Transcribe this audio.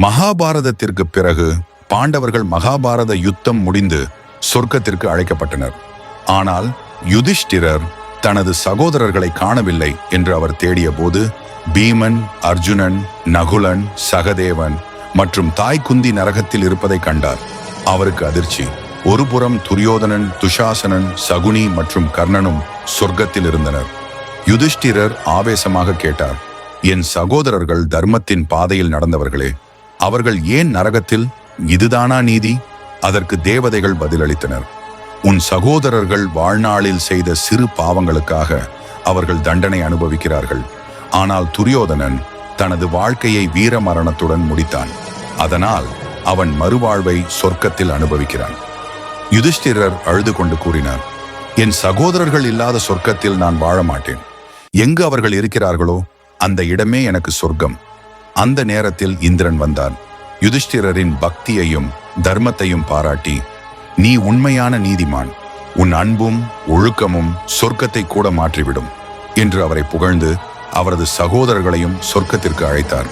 மகாபாரதத்திற்கு பிறகு பாண்டவர்கள் மகாபாரத யுத்தம் முடிந்து சொர்க்கத்திற்கு அழைக்கப்பட்டனர். ஆனால் யுதிஷ்டிரர் தனது சகோதரர்களை காணவில்லை என்று அவர் தேடிய போது பீமன், அர்ஜுனன், நகுலன், சகதேவன் மற்றும் தாய் குந்தி நரகத்தில் இருப்பதை கண்டார். அவருக்கு அதிர்ச்சி. ஒருபுறம் துரியோதனன், துஷாசனன், சகுனி மற்றும் கர்ணனும் சொர்க்கத்தில் இருந்தனர். யுதிஷ்டிரர் ஆவேசமாக கேட்டார், என் சகோதரர்கள் தர்மத்தின் பாதையில் நடந்தவர்களே, அவர்கள் ஏன் நரகத்தில்? இதுதானா நீதி? அதற்கு தேவதைகள் பதிலளித்தனர், உன் சகோதரர்கள் வாழ்நாளில் செய்த சிறு பாவங்களுக்காக அவர்கள் தண்டனை அனுபவிக்கிறார்கள். ஆனால் துரியோதனன் தனது வாழ்க்கையை வீர மரணத்துடன் முடித்தான். அதனால் அவன் மறுவாழ்வை சொர்க்கத்தில் அனுபவிக்கிறான். யுதிஷ்டிரர் அழுது கொண்டு கூறினார், என் சகோதரர்கள் இல்லாத சொர்க்கத்தில் நான் வாழ மாட்டேன். எங்கு அவர்கள் இருக்கிறார்களோ அந்த இடமே எனக்கு சொர்க்கம். அந்த நேரத்தில் இந்திரன் வந்தான். யுதிஷ்டிரரின் பக்தியையும் தர்மத்தையும் பாராட்டி, நீ உண்மையான நீதிமான், உன் அன்பும் ஒழுக்கமும் சொர்க்கத்தை கூட மாற்றிவிடும் என்று அவரை புகழ்ந்து அவரது சகோதரர்களையும் சொர்க்கத்திற்கு அழைத்தார்.